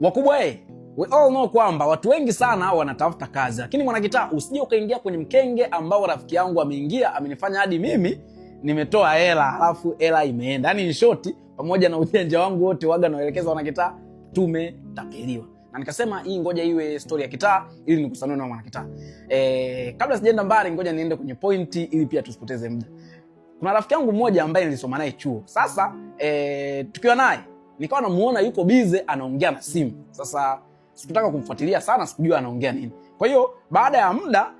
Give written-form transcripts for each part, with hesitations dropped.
Wakubwa we all know kwamba watu wengi sana wanatafuta kazi, lakini mwanakitaa, usije ukaingia kwenye mkenge ambao rafiki yangu ameingia, amenifanya hadi mimi nimetoa hela alafu hela imeenda. Yaani in short, pamoja na ujanja wangu wote waga naelekeza wanakitaa, tumetapeliwa. Na nikasema hii ngoja iwe story ya kitaa ili nikusanue na mwanakitaa. Kabla sijaenda mbali, ngoja niende kwenye pointi ili pia tusipoteze muda. Kuna rafiki yangu mmoja ambaye nilisoma naye chuo. Sasa tukiwa naye nikawa namuona yuko busy anaongea na simu. Sasa sikutaka kumfuatilia sana, sikujua anaongea nini. Kwa hiyo baada ya muda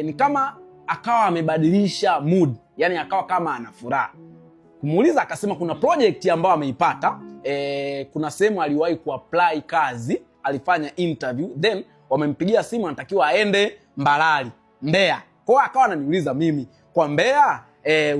ni kama akawa amebadilisha mood. Yaani akawa kama ana furaha. Kumuuliza akasema kuna project ambayo ameipata, kuna sehemu aliwahi kuapply kazi, alifanya interview, then wamempigia simu anatakiwa aende Mbalali, Mbeya. Kwa hiyo akawa ananiuliza mimi, kwa Mbeya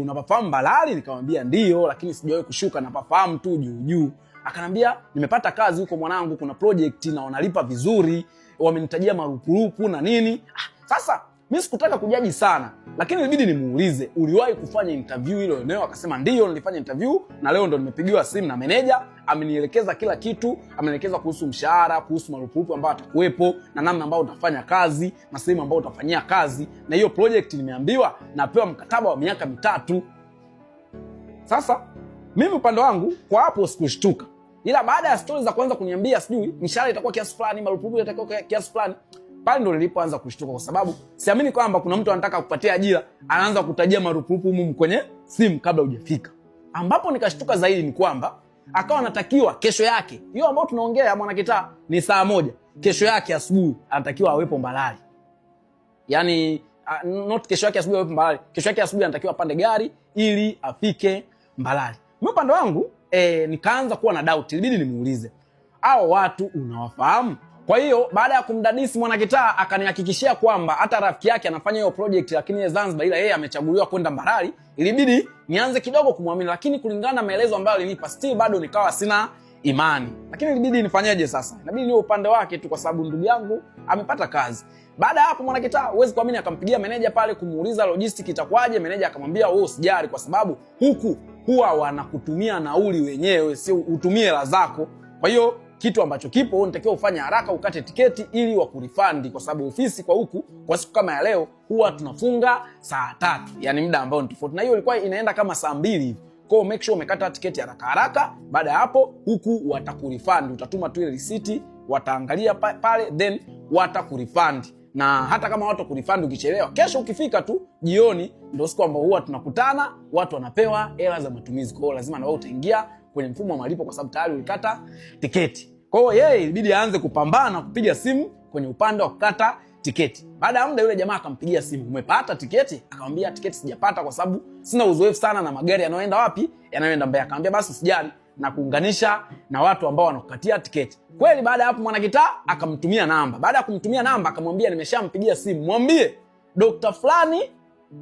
unapafahamu Mbalali? Nikamwambia ndio, lakini sijawahi kushuka, napafahamu tu juu juu. Akanambia nimepata kazi huko mwanangu, kuna project na wanalipa vizuri, wamenitajia marupurupu na nini. Sasa mimi sikutaka kujaji sana, lakini ilibidi nimuulize, uliwahi kufanya interview hilo eneo? Akasema ndio, nilifanya interview na leo ndo nimepigiwa simu na meneja, amenielekeza kila kitu, amenielekeza kuhusu mshahara, kuhusu marupurupu ambayo atakuwepo na namna ambayo utafanya kazi na sehemu ambayo utafanyia kazi, na hiyo project nimeambiwa napewa mkataba wa miaka 3. Sasa mimi upande wangu kwa hapo sikushtuka. Ila baada ya stories za kwanza kuniambia sijui mshahara itakuwa kiasi fulani, marupurupu itakuwa kiasi fulani, pale ndo nilipoanza kushtuka, kwa sababu siamini kwamba kuna mtu anataka kupatia ajira anaanza kutajia marupurupu humu kwenye simu kabla hujafika. Ambapo nikashtuka zaidi ni kwamba akawa anatakiwa kesho yake, hiyo ambayo tunaongea mwanakitaa ni saa 1, kesho yake asubuhi anatakiwa awepo Mbalali. Yaani not kesho yake asubuhi awepo Mbalali, kesho yake asubuhi anatakiwa apande gari ili afike Mbalali. Mimi upande wangu nikaanza kuwa na doubt, ilibidi nimuulize, hao watu unawafahamu? Kwa hiyo baada ya kumdadisi mwanakitaa akanihakikishia kwamba hata rafiki yake anafanya hiyo project lakini yeye Zanzibar, ila yeye amechaguliwa kwenda Mbalali. Ilibidi nianze kidogo kumwamini, lakini kulingana na maelezo ambayo alinipa still bado nikawa sina imani. Lakini ilibidi nifanyeje sasa? Inabidi niwe upande wake tu, kwa sababu ndugu yangu amepata kazi. Baada ya hapo mwanakitaa, huwezi kuamini, akampigia meneja pale kumuuliza logistics itakuwaje. Meneja akamwambia wewe usijali, kwa sababu huku huwa wanakutumia nauli wenyewe, sio utumie hela zako. Kwa hiyo kitu ambacho kipo unatakiwa ufanye haraka ukate tiketi ili wakurifandi, kwa sababu ofisi kwa huku kwa siku kama ya leo huwa tunafunga saa 3, yani muda ambao ni tofauti na hiyo ilikuwa inaenda kama saa 2 hivi. Kwa hiyo make sure umekata tiketi haraka haraka. Baada ya hapo huku watakurifandi, utatuma tu ile receipt, wataangalia pale then watakurifandi. Na hata kama watu kurifandi ukichelewa, kesho ukifika tu jioni ndio siku ambayo huwa tunakutana, watu wanapewa hela za matumizi. Kwa hiyo lazima na wewe utaingia kwenye mfumo wa malipo kwa sababu tayari ulikata tiketi. Kwa hiyo yeye ilibidi aanze kupambana kupiga simu kwenye upande wa kukata tiketi. Baada ya muda yule jamaa akampigia simu, umepata tiketi? Akamwambia tiketi sijapata kwa sababu sina uzoefu sana na magari yanayoenda wapi, yanayoenda Mbeya. Akamwambia basi usijali na kuunganisha na watu ambao wanakukatia tiketi. Kweli baada ya hapo mwanakitaa akamtumia namba. Baada ya kumtumia namba akamwambia nimeshampigia simu, mwambie Dr. fulani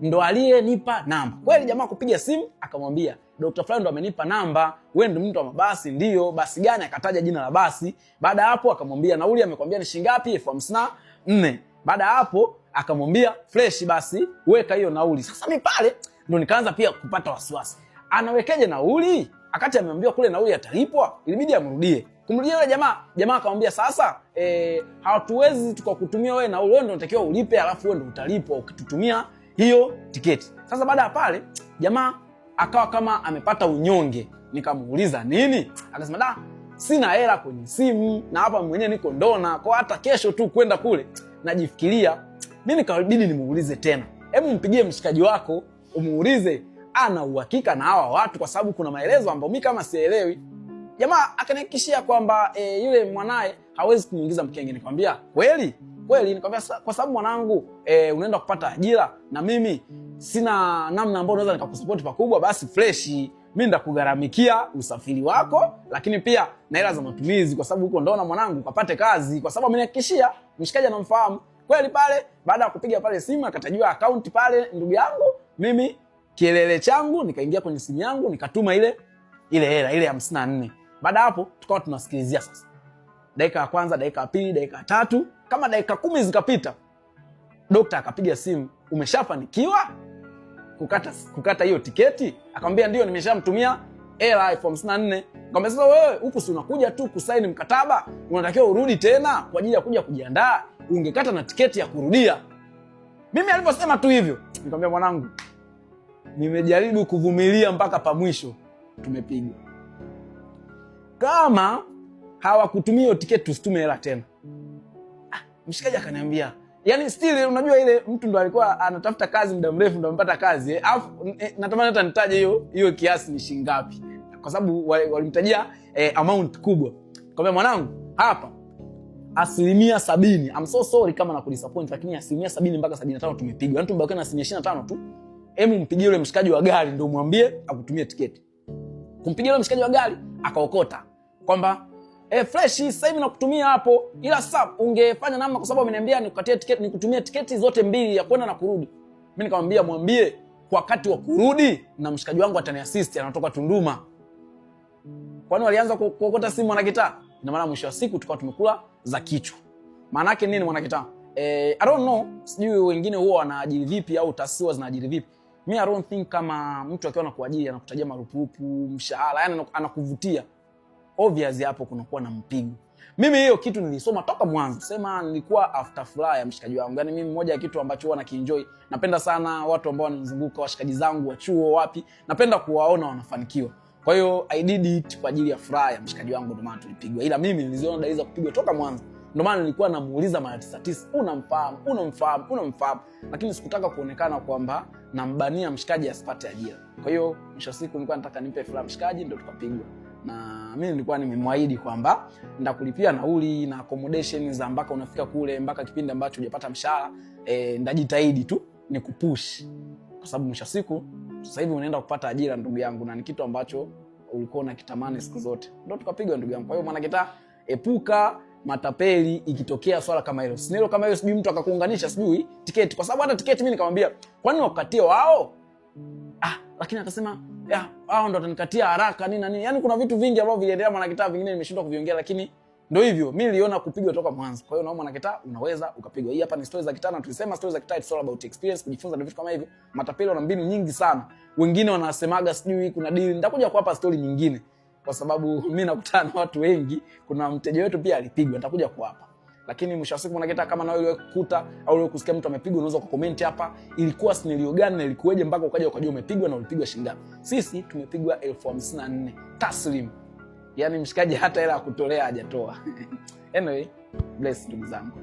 ndo aliyenipa namba. Kweli jamaa kupiga simu akamwambia Dr. fulani ndo amenipa namba, wewe ndo mtu wa mabasi? Ndio. Basi gani? Akataja jina la basi. Baada ya hapo akamwambia nauli amekwambia ni shilingi ngapi? 54,000. Baada ya hapo akamwambia fresh, basi weka hiyo nauli. Sasa mimi pale ndo nikaanza pia kupata wasiwasi, anawekeje nauli akati ameambiwa kule nauli atalipwa? Ilibidi amrudie. Kumrudia yule jamaa akamwambia sasa hatuwezi tukakutumia wewe nauli, wewe ndo unatakiwa ulipe alafu wewe ndo utalipwa ukitutumia hiyo tiketi. Sasa baada ya pale jamaa akawa kama amepata unyonge. Nikamuuliza nini? Akasema sina hela kwenye simu na hapa mwenyewe niko Ndona, kwa hata kesho tu kwenda kule najifikiria. Mimi nikabidi nimuulize tena, hebu mpigie mshikaji wako umuulize ana uhakika na hawa watu, kwa sababu kuna maelezo ambayo mimi kama sielewi. Jamaa akanihakikishia kwamba yule mwanae hawezi kumuingiza mkenge. Nikamwambia kweli? Nikamwambia kwa sababu mwanangu unaenda kupata ajira na mimi sina namna ambayo naweza nikakusupport pakubwa, basi fresh mimi ndakugharamikia usafiri wako, lakini pia na hela za matumizi, kwa sababu huko Ndona mwanangu kapate kazi, kwa sababu amenihakikishia mshikaji anamfahamu. Kweli pale baada ya kupiga pale simu akatajua account pale ndugu yangu, mimi kielele changu nikaingia kwenye simu yangu nikatuma ile hela ile 54. Baada hapo tukawa tunasikilizia sasa. Dakika ya kwanza, dakika ya pili, dakika ya tatu, kama dakika 10 zikapita. Dokta akapiga simu, umeshafanikiwa kukata hiyo tiketi? Akamwambia ndio, nimeshamtumia hela 54,000. Nikamwambia sasa wewe huku si unakuja tu kusaini mkataba, unatakiwa urudi tena kwa ajili ya kuja kujiandaa, ungekata na tiketi ya kurudia. Mimi alivyosema tu hivyo, nikamwambia mwanangu, nimejaribu kuvumilia mpaka pa mwisho, tumepigwa. Kama hawakutumia hiyo tiketi tusitume hela tena. Mshikaji akaniambia, yani still unajua ile mtu ndo alikuwa anatafuta kazi muda mrefu ndo amepata kazi. Alafu natamani hata nitaje hiyo kiasi ni shilingi ngapi. Kwa sababu walimtajia amount kubwa. Nikamwambia mwanangu, hapa 70%, I'm so sorry kama nakudisappoint, lakini 70% mpaka 75 tumepigwa. Yani tumebaki na 25 tu. Hebu mpigie yule mshikaji wa gari ndo mwambie akutumie tiketi. Kumpigia yule mshikaji wa gari akaokota kwamba fresh sasa hivi nakutumia hapo, ila sasa ungefanya namna, kwa sababu ameniambia nikukatie tiketi, nikutumie tiketi zote mbili ya kwenda na kurudi. Mimi nikamwambia mwambie kwa wakati wa kurudi na mshikaji wangu ataniassist, anatoka Tunduma. Kwani walianza kuokota simu Mwanakitaa? Ina maana mwisho wa siku tukawa tumekula za kichwa. Maana yake nini Mwanakitaa? I don't know, sijui wengine huwa wanaajiri vipi au taasisi zinaajiri vipi. Mimi I don't think kama mtu akiwa anakuajiri anakutajia marupurupu, mshahara, yani anakuvutia, obviously hapo kunakuwa na mpigo. Mimi hiyo kitu nilisoma toka mwanzo. Sema nilikuwa after fly ya mshikaji wangu. Yaani mimi moja ya kitu ambacho huwa nakienjoy, napenda sana watu ambao wananizunguka, washikaji zangu wa chuo wapi, napenda kuwaona wanafanikiwa. Kwa hiyo I did it kwa ajili ya furaha ya mshikaji wangu, ndio maana tulipigwa. Ila mimi niliziona dalili za kupigwa toka mwanzo. Ndio maana nilikuwa namuuliza mara 99, unamfahamu. Lakini sikutaka kuonekana kwamba nambania mshikaji asipate ajira. Kwa hiyo mwisho siku nilikuwa nataka nimpe furaha mshikaji, ndio tukapigwa. Na mimi nilikuwa nimemwaahidi kwamba nitakulipia nauli na accommodation za mpaka unafika kule, mpaka kipindi ambacho hujapata mshahara, ndajitahidi tu nikupush. Kwa sababu mwisho siku sasa hivi unaenda kupata ajira ndugu yangu, na ni kitu ambacho ulikuwa unakitamani siku zote. Ndio tukapigwa ndugu yangu. Kwa hiyo Mwanakitaa, epuka matapeli ikitokea swala kama hilo. Scenario kama hiyo, sijui mtu akakuunganisha sijui tiketi, kwa sababu hata tiketi mimi nikamwambia, kwani wakatie wao? Lakini akasema hao ndo watanikatia haraka nini na nini. Yaani kuna vitu vingi ambavyo viliendelea Mwanakitaa, vingine nimeshindwa kuviongea, lakini ndio hivyo. Mimi niliona kupigwa toka mwanzo. Kwa hiyo naomba Mwanakitaa unaweza ukapigwa. Hii hapa ni stories za kitaa, na tulisema stories za kitaa it's all about experience, kujifunza vitu kama hivyo. Matapeli wana mbinu nyingi sana. Wengine wanasemaga sijui kuna deal. Nitakuja kuwapa story nyingine kwa sababu mimi nakutana na watu wengi. Kuna mteja wetu pia alipigwa, nitakuja kuwapa. Lakini mwisho wa siku Mwanakitaa, kama na wewe kukuta au wewe kusikia mtu amepigwa, unaweza kucomment hapa ilikuwa scenario gani na ilikuwaje mpaka ukaja ukajua umepigwa na ulipigwa shilingi ngapi. Sisi tumepigwa 54,000 taslim. Yaani mshikaji hata hela ya kutolea hajatoa. Anyway, bless ndugu zangu.